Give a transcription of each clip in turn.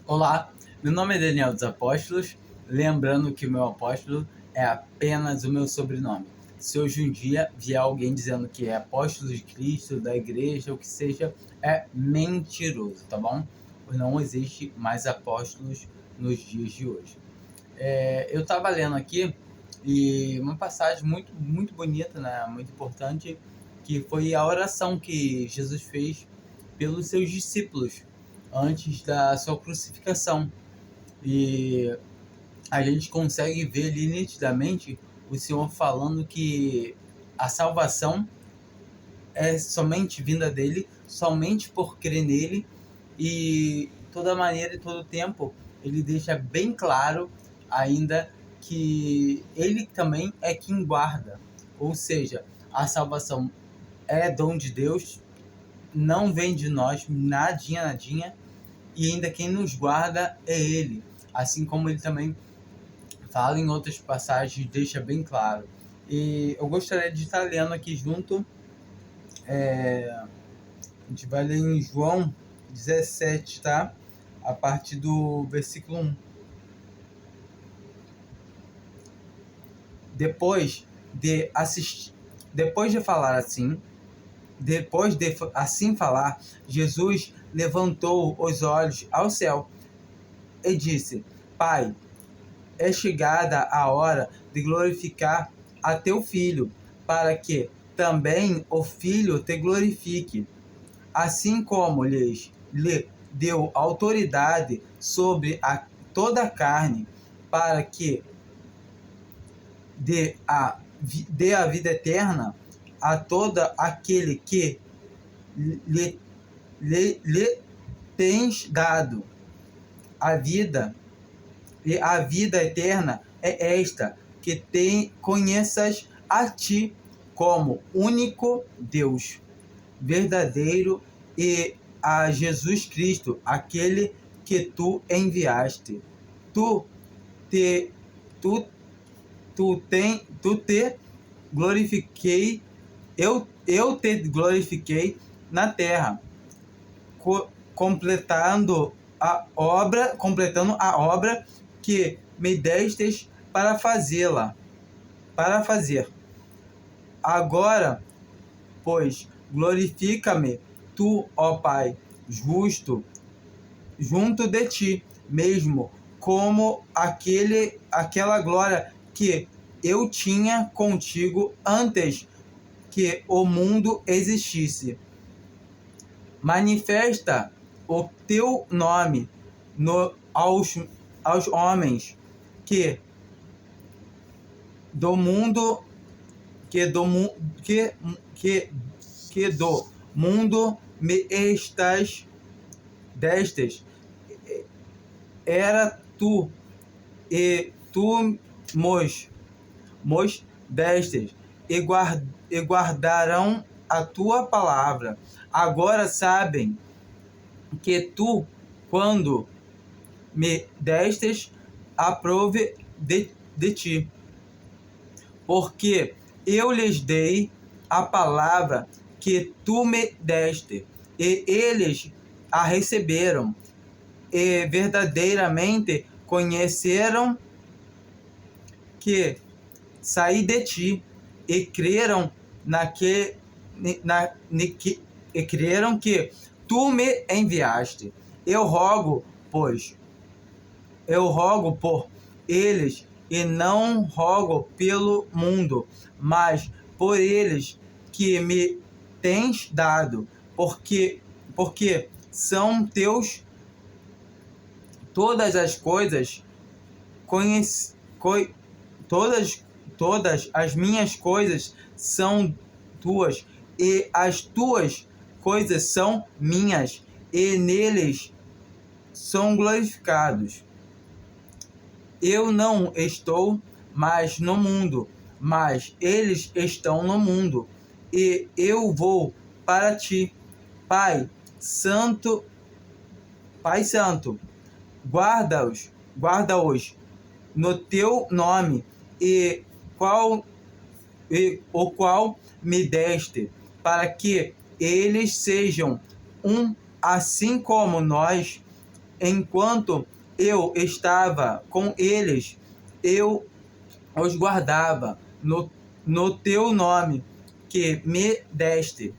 Olá, meu nome é Daniel dos Apóstolos, lembrando que o meu apóstolo é apenas o meu sobrenome. Se hoje um dia vier alguém dizendo que é apóstolo de Cristo, da igreja, ou que seja, é mentiroso, tá bom? Não existe mais apóstolos nos dias de hoje. Eu estava lendo aqui e uma passagem muito bonita, né? Muito importante, que foi a oração que Jesus fez pelos seus discípulos antes da sua crucificação. E a gente consegue ver ali nitidamente o Senhor falando que a salvação é somente vinda dele, somente por crer nele, e toda maneira e todo tempo ele deixa bem claro ainda que ele também é quem guarda, ou seja, a salvação é dom de Deus, não vem de nós, nadinha, e ainda quem nos guarda é ele, assim como ele também fala em outras passagens, deixa bem claro. E eu gostaria de estar lendo aqui junto, a gente vai ler em João 17, tá? A partir do versículo 1. Depois de falar assim, depois de assim falar, Jesus levantou os olhos ao céu e disse: Pai, é chegada a hora de glorificar a teu Filho, para que também o Filho te glorifique, assim como lhe deu autoridade sobre toda a carne, para que dê a vida eterna a todo aquele que lhe tens dado. A vida e a vida eterna é esta, que conheças a ti como único Deus verdadeiro e a Jesus Cristo, aquele que tu enviaste. Tu te glorifiquei, eu te glorifiquei na terra, completando a obra que me destes para fazer. Agora, pois, glorifica-me tu, ó Pai, junto de ti mesmo, como aquela glória que eu tinha contigo antes que o mundo existisse. Manifesta o teu nome aos homens que do mundo me estás destes era tu, e tu mos destes e guardarão a tua palavra. Agora sabem que tu, quando me destes, aprove de ti, porque eu lhes dei a palavra que tu me deste, e eles a receberam, e verdadeiramente conheceram que saí de ti, e creram que tu me enviaste. Eu rogo por eles, e não rogo pelo mundo, mas por eles que me tens dado, porque são teus. Todas as coisas todas as minhas coisas são tuas, e as tuas coisas são minhas, e neles são glorificados. Eu não estou mais no mundo, mas eles estão no mundo, e eu vou para ti. Pai Santo, guarda-os no teu nome, o qual me deste, para que eles sejam um, assim como nós enquanto eu estava com eles, eu os guardava no teu nome que me deste,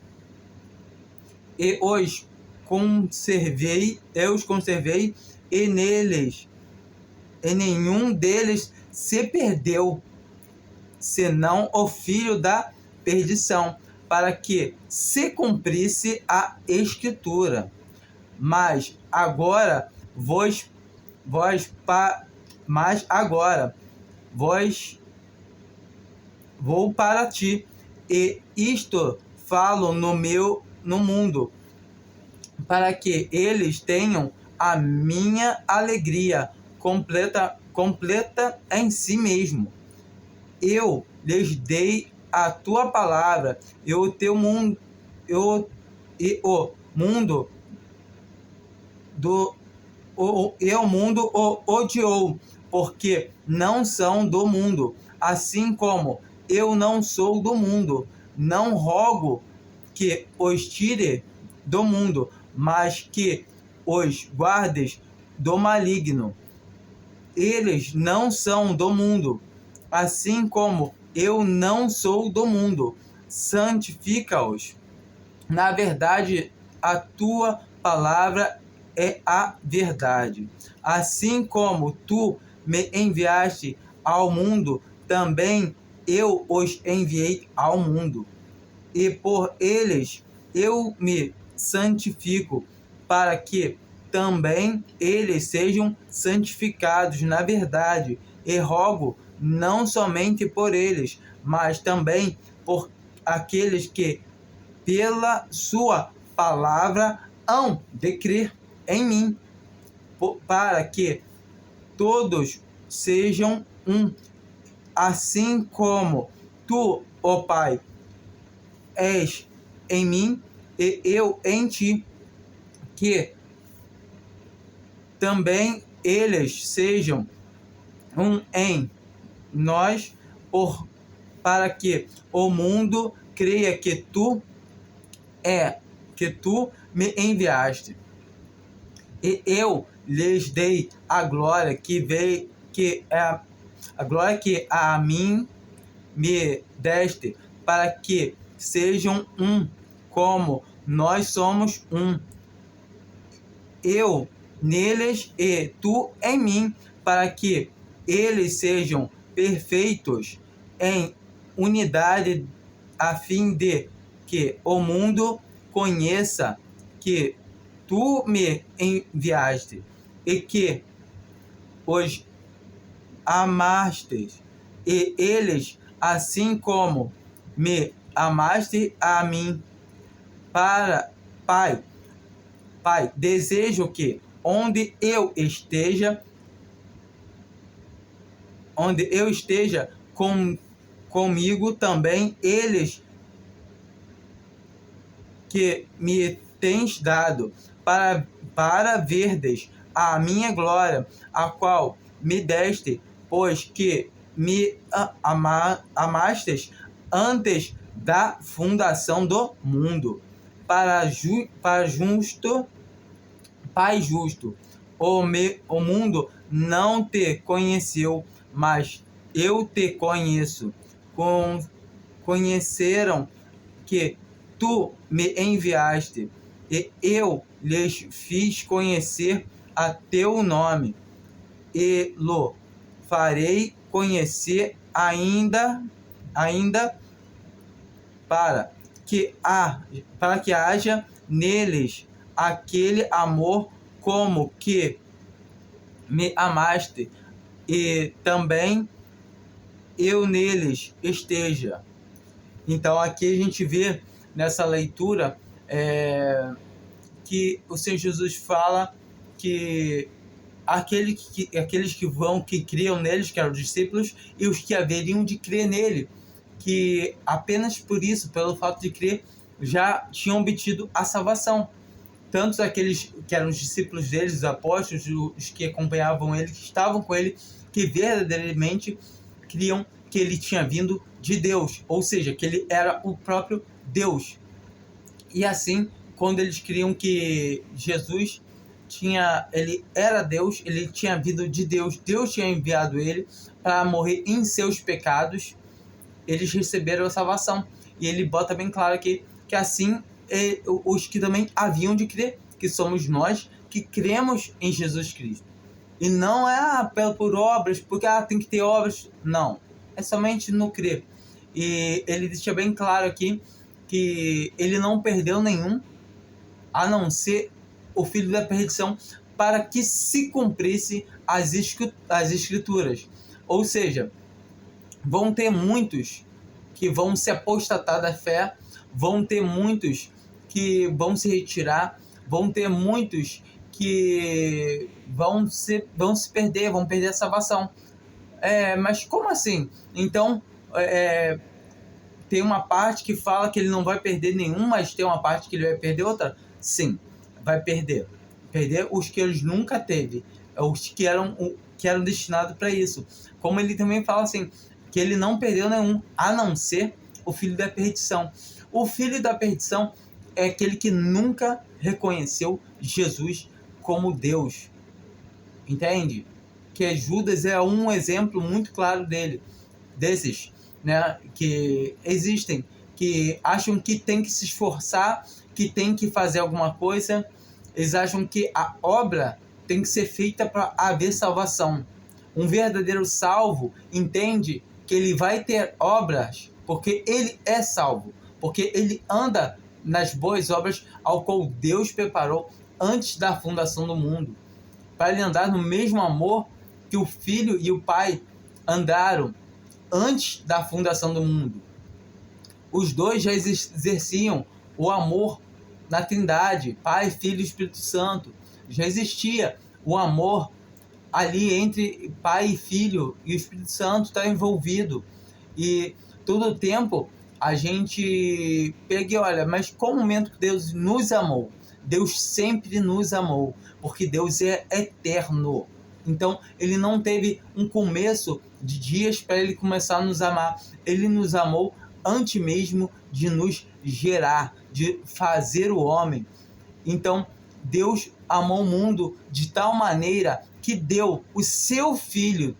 e os conservei, e nenhum deles se perdeu, senão o filho da perdição, para que se cumprisse a Escritura. Mas agora vos vou para ti, e isto falo no mundo, para que eles tenham a minha alegria completa em si mesmo. Eu lhes dei a tua palavra, e o mundo o odiou, porque não são do mundo, assim como eu não sou do mundo. Não rogo que os tire do mundo, mas que os guardes do maligno. Eles não são do mundo, assim como eu não sou do mundo. Santifica-os. Na verdade, a tua palavra é a verdade. Assim como tu me enviaste ao mundo, também eu os enviei ao mundo. E por eles eu me santifico, para que também eles sejam santificados na verdade. E rogo não somente por eles, mas também por aqueles que pela sua palavra hão de crer em mim, para que todos sejam um, assim como tu, ó Pai, és em mim e eu em ti, que também eles sejam um em nós, para que o mundo creia que tu me enviaste. E eu lhes dei a glória a glória que a mim me deste, para que sejam um, como nós somos um. Eu neles e tu em mim, para que eles sejam perfeitos em unidade, a fim de que o mundo conheça que tu me enviaste e que os amaste, e eles, assim como me amaste a mim. Pai, desejo que onde eu esteja comigo também eles que me tens dado, para verdes a minha glória, a qual me deste, pois que me amastes antes da fundação do mundo. Pai justo, o mundo não te conheceu, mas eu te conheço. Conheceram que tu me enviaste, e eu lhes fiz conhecer a teu nome, e lo farei conhecer ainda para que haja neles aquele amor como que me amaste, e também eu neles esteja. Então aqui a gente vê nessa leitura que o Senhor Jesus fala que aqueles que criam neles, que eram discípulos, e os que haveriam de crer nele, que apenas por isso, pelo fato de crer, já tinham obtido a salvação. Tanto aqueles que eram os discípulos deles, os apóstolos, os que acompanhavam ele, que estavam com ele, que verdadeiramente criam que ele tinha vindo de Deus, ou seja, que ele era o próprio Deus. E assim, quando eles criam que Jesus ele era Deus, ele tinha vindo de Deus, Deus tinha enviado ele para morrer em seus pecados, eles receberam a salvação. E ele bota bem claro aqui que assim os que também haviam de crer, que somos nós que cremos em Jesus Cristo. E não é por obras, porque tem que ter obras. Não, é somente no crer. E ele deixa bem claro aqui que ele não perdeu nenhum, a não ser o filho da perdição, para que se cumprisse as escrituras. Ou seja, vão ter muitos que vão se apostatar da fé, vão ter muitos que vão se retirar, vão ter muitos que vão se perder, vão perder a salvação. Mas como assim? Então, tem uma parte que fala que ele não vai perder nenhum, mas tem uma parte que ele vai perder outra? Sim, vai perder. Perder os que eles nunca teve, os que eram destinados para isso. Como ele também fala assim, que ele não perdeu nenhum, a não ser o filho da perdição. O filho da perdição é aquele que nunca reconheceu Jesus como Deus. Entende? Que Judas é um exemplo muito claro desses, né, que existem, que acham que tem que se esforçar, que tem que fazer alguma coisa. Eles acham que a obra tem que ser feita para haver salvação. Um verdadeiro salvo entende que ele vai ter obras porque ele é salvo, porque ele anda nas boas obras ao qual Deus preparou antes da fundação do mundo, para ele andar no mesmo amor que o Filho e o Pai andaram antes da fundação do mundo. Os dois já exerciam o amor na Trindade, Pai, Filho e Espírito Santo. Já existia o amor ali entre Pai e Filho, e o Espírito Santo está envolvido. E todo o tempo a gente pega e olha, mas qual momento que Deus nos amou? Deus sempre nos amou, porque Deus é eterno. Então, ele não teve um começo de dias para ele começar a nos amar. Ele nos amou antes mesmo de nos gerar, de fazer o homem. Então, Deus amou o mundo de tal maneira que deu o seu Filho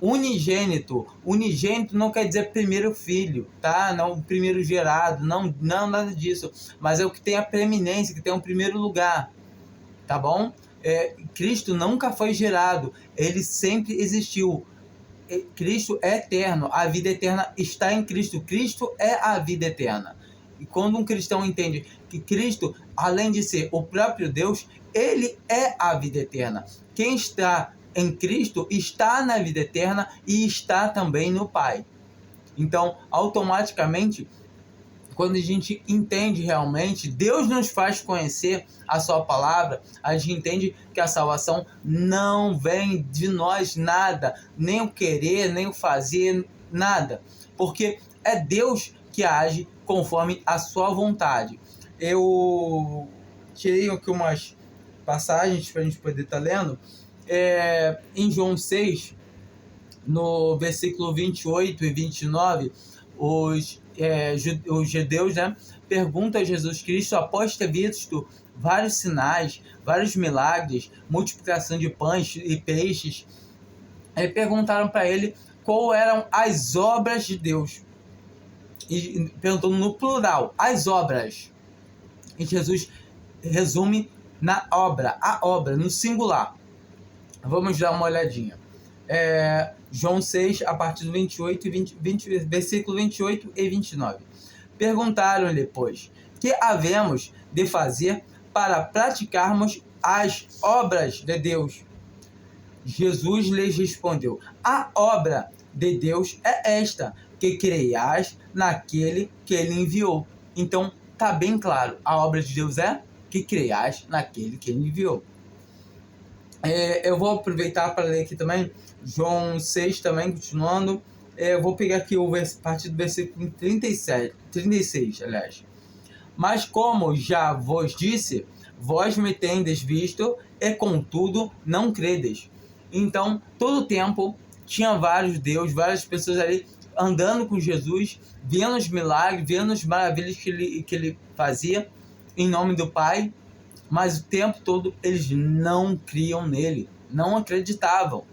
unigênito. Unigênito não quer dizer primeiro filho, tá? Não primeiro gerado, não nada disso. Mas é o que tem a preeminência, que tem o primeiro lugar, tá bom? Cristo nunca foi gerado, ele sempre existiu. Cristo é eterno, a vida eterna está em Cristo. Cristo é a vida eterna. E quando um cristão entende que Cristo, além de ser o próprio Deus, ele é a vida eterna. Quem está em Cristo está na vida eterna e está também no Pai. Então, automaticamente, quando a gente entende realmente, Deus nos faz conhecer a sua palavra, a gente entende que a salvação não vem de nós nada, nem o querer, nem o fazer, nada. Porque é Deus que age conforme a sua vontade. Eu tirei aqui umas passagens para a gente poder estar lendo. Em João 6, no versículo 28 e 29, os judeus, né, perguntam a Jesus Cristo, após ter visto vários sinais, vários milagres, multiplicação de pães e peixes, perguntaram para ele qual eram as obras de Deus. E perguntou no plural, as obras. E Jesus resume na obra, a obra, no singular. Vamos dar uma olhadinha. João 6, a partir do 28 e versículo 28 e 29. Perguntaram-lhe, pois, que havemos de fazer para praticarmos as obras de Deus? Jesus lhes respondeu, a obra de Deus é esta, que creias naquele que ele enviou. Então, está bem claro, a obra de Deus é que creias naquele que ele enviou. Eu vou aproveitar para ler aqui também João 6 também, continuando. Eu vou pegar aqui a partir do versículo 36, aliás. Mas como já vos disse, vós me tendes visto e contudo não credes. Então, todo o tempo tinha vários deuses, várias pessoas ali andando com Jesus, vendo os milagres, vendo as maravilhas que ele fazia em nome do Pai. mas o tempo todo eles não criam nele, não acreditavam.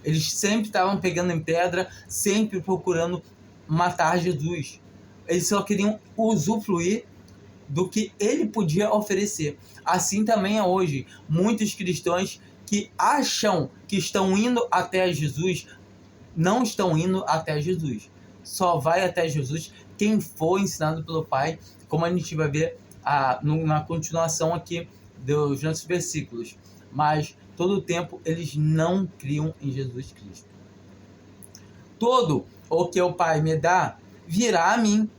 Eles sempre estavam pegando em pedra, sempre procurando matar Jesus. Eles só queriam usufruir do que ele podia oferecer. Assim também é hoje. Muitos cristãos que acham que estão indo até Jesus, não estão indo até Jesus. Só vai até Jesus quem for ensinado pelo Pai, como a gente vai ver na continuação aqui dos nossos versículos. Mas todo o tempo eles não criam em Jesus Cristo. Todo o que o Pai me dá virá a mim,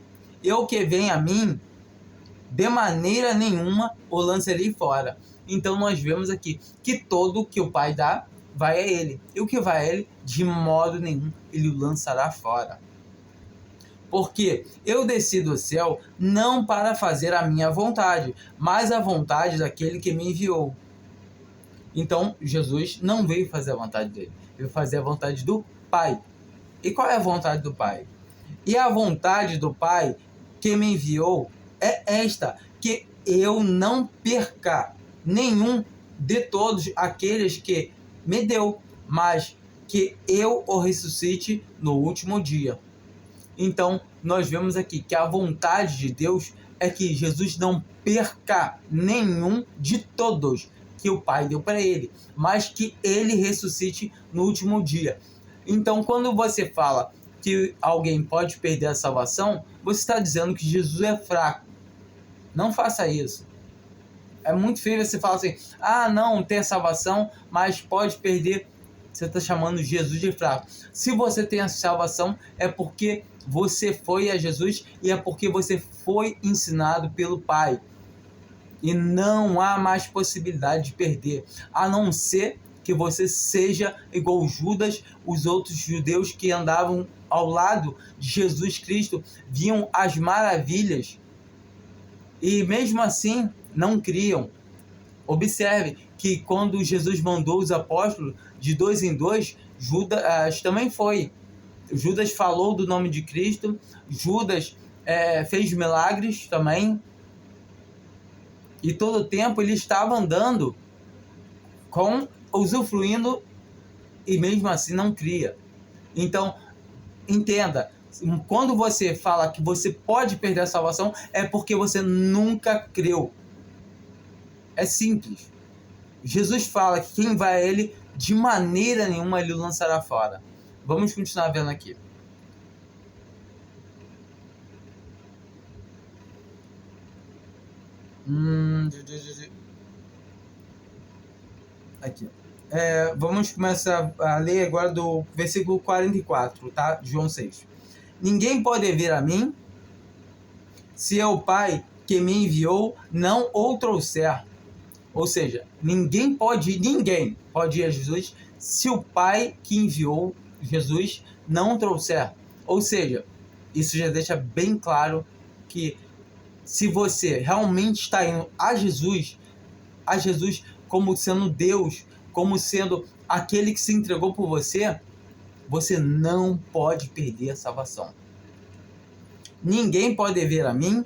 e o que vem a mim, de maneira nenhuma o lançarei fora. Então nós vemos aqui que todo o que o Pai dá vai a ele, e o que vai a ele, de modo nenhum ele o lançará fora. Porque eu desci do céu não para fazer a minha vontade, mas a vontade daquele que me enviou. Então Jesus não veio fazer a vontade dele, veio fazer a vontade do Pai. E qual é a vontade do Pai? E a vontade do Pai que me enviou é esta, que eu não perca nenhum de todos aqueles que me deu, mas que eu o ressuscite no último dia. Então, nós vemos aqui que a vontade de Deus é que Jesus não perca nenhum de todos que o Pai deu para ele, mas que ele ressuscite no último dia. Então, quando você fala que alguém pode perder a salvação, você está dizendo que Jesus é fraco. Não faça isso. É muito feio você falar assim, não tem a salvação, mas pode perder. Você está chamando Jesus de fraco. Se você tem a salvação, é porque você foi a Jesus e é porque você foi ensinado pelo Pai. E não há mais possibilidade de perder, a não ser que você seja igual Judas, os outros judeus que andavam ao lado de Jesus Cristo, viam as maravilhas e mesmo assim não criam. Observe que quando Jesus mandou os apóstolos de 2 em 2, Judas também foi. Judas falou do nome de Cristo, Judas fez milagres também, e todo o tempo ele estava andando, usufruindo, e mesmo assim não cria. Então, entenda, quando você fala que você pode perder a salvação, é porque você nunca creu. É simples. Jesus fala que quem vai a ele, de maneira nenhuma ele o lançará fora. Vamos continuar vendo aqui. Aqui. Vamos começar a ler agora do versículo 44, tá? De João 6. Ninguém pode vir a mim se é o Pai que me enviou não o trouxer. Ou seja, ninguém pode ir a Jesus se o Pai que enviou Jesus não o trouxer. Ou seja, isso já deixa bem claro que se você realmente está indo a Jesus como sendo Deus, como sendo aquele que se entregou por você, você não pode perder a salvação. Ninguém pode vir a mim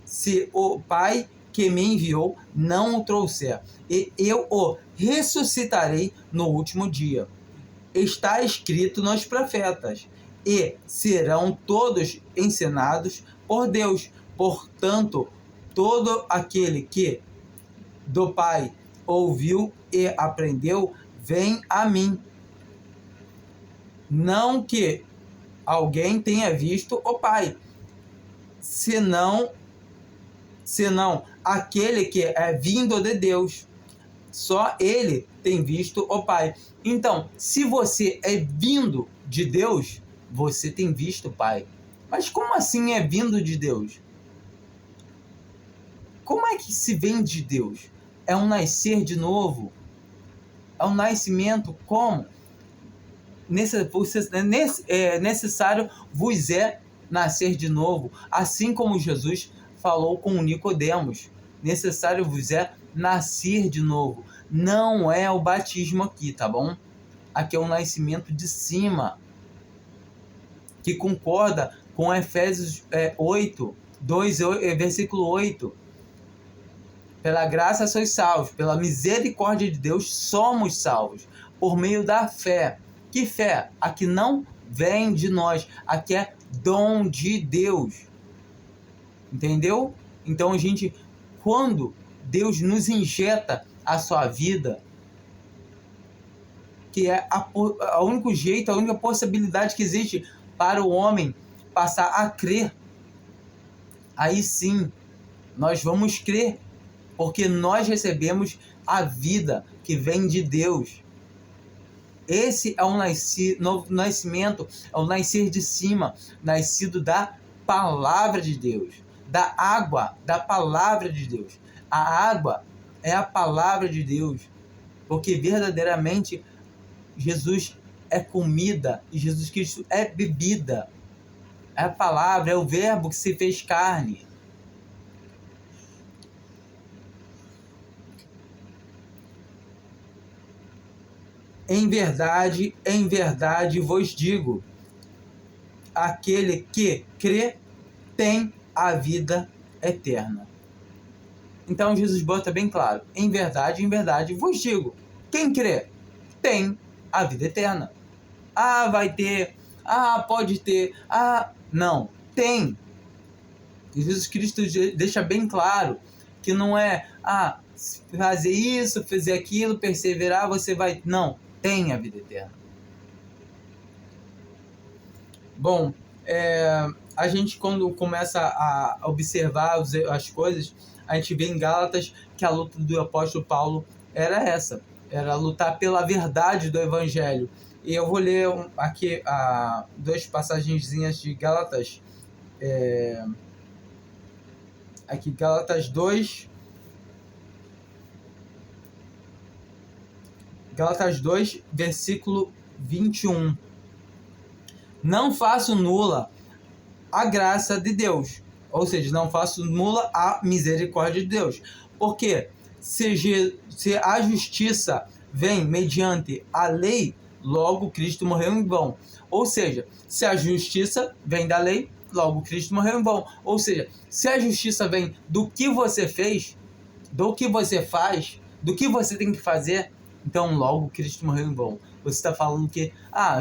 se o Pai que me enviou não o trouxer, e eu o ressuscitarei no último dia. Está escrito nos profetas, e serão todos ensinados por Deus. Portanto, todo aquele que do Pai ouviu e aprendeu, vem a mim. Não que alguém tenha visto o Pai, senão aquele que é vindo de Deus. Só ele tem visto o Pai. Então, se você é vindo de Deus, você tem visto o Pai. Mas como assim é vindo de Deus? Como é que se vem de Deus? É um nascer de novo? É um nascimento como? Necessário vos é nascer de novo, assim como Jesus falou com Nicodemos. Necessário vos é nascer de novo. Não é o batismo aqui, tá bom? Aqui é um nascimento de cima, que concorda com Efésios 8, versículo 8. Pela graça sois salvos, pela misericórdia de Deus somos salvos, por meio da fé. Que fé? A que não vem de nós, a que é dom de Deus. Entendeu? Então, gente, quando Deus nos injeta a sua vida, que é o único jeito, a única possibilidade que existe para o homem passar a crer, aí sim, nós vamos crer, porque nós recebemos a vida que vem de Deus. Esse é o novo nascimento, é o nascer de cima, nascido da palavra de Deus, da água, da palavra de Deus. A água é a palavra de Deus, porque verdadeiramente Jesus é comida e Jesus Cristo é bebida. É a palavra, é o verbo que se fez carne. Em verdade vos digo, aquele que crê tem a vida eterna. Então Jesus bota bem claro, em verdade vos digo, quem crê tem a vida eterna. Ah, vai ter, pode ter, não, tem. E Jesus Cristo deixa bem claro que não é, fazer isso, fazer aquilo, perseverar, você vai, não. Tem a vida eterna. Bom, a gente quando começa a observar as coisas, a gente vê em Gálatas que a luta do apóstolo Paulo era essa, era lutar pela verdade do evangelho. E eu vou ler aqui duas passagenzinhas de Gálatas, aqui Gálatas 2, versículo 21. Não faço nula a graça de Deus. Ou seja, não faço nula a misericórdia de Deus. Porque se a justiça vem mediante a lei, logo Cristo morreu em vão. Ou seja, se a justiça vem da lei, logo Cristo morreu em vão. Ou seja, se a justiça vem do que você fez, do que você faz, do que você tem que fazer, então logo Cristo morreu em vão. Você está falando que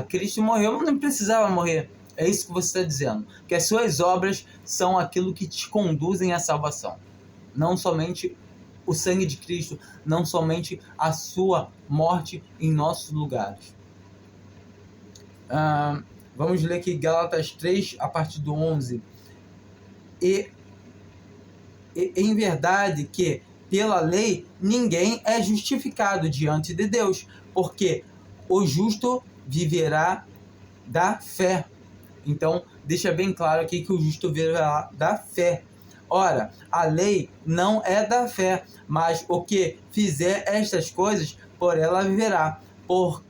Cristo morreu, mas não precisava morrer. É isso que você está dizendo. Que as suas obras são aquilo que te conduzem à salvação. Não somente o sangue de Cristo, não somente a sua morte em nossos lugares. Vamos ler aqui Gálatas 3, a partir do 11. E em verdade que pela lei ninguém é justificado diante de Deus, porque o justo viverá da fé. Então, deixa bem claro aqui que o justo viverá da fé. Ora, a lei não é da fé, mas o que fizer estas coisas, por ela viverá. Por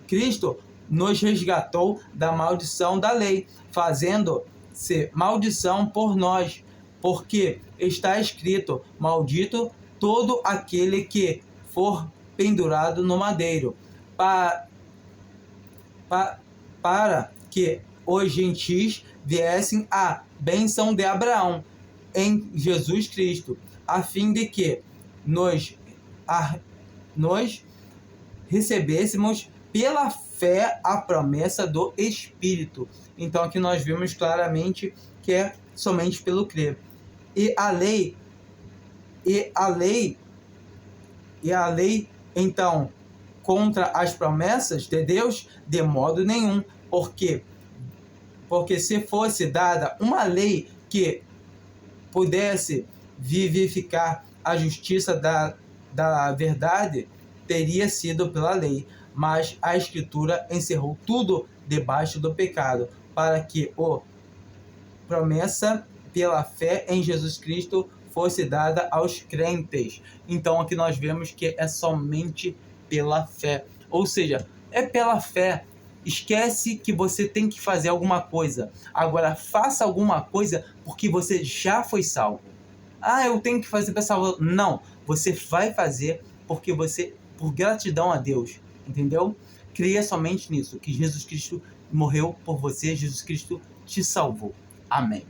Cristo nos resgatou da maldição da lei, fazendo-se maldição por nós, porque está escrito, maldito todo aquele que for pendurado no madeiro, para que os gentis viessem à bênção de Abraão em Jesus Cristo, a fim de que nós recebêssemos pela fé a promessa do Espírito. Então aqui nós vemos claramente que é somente pelo crer. E a lei, então, contra as promessas de Deus, de modo nenhum, porque se fosse dada uma lei que pudesse vivificar a justiça da verdade, teria sido pela lei, mas a Escritura encerrou tudo debaixo do pecado, para que a promessa pela fé em Jesus Cristo fosse dada aos crentes. Então aqui nós vemos que é somente pela fé, ou seja, é pela fé. Esquece que você tem que fazer alguma coisa. Agora faça alguma coisa porque você já foi salvo. Eu tenho que fazer para salvar. Não, você vai fazer porque por gratidão a Deus, entendeu? Creia somente nisso, que Jesus Cristo morreu por você, Jesus Cristo te salvou. Amém.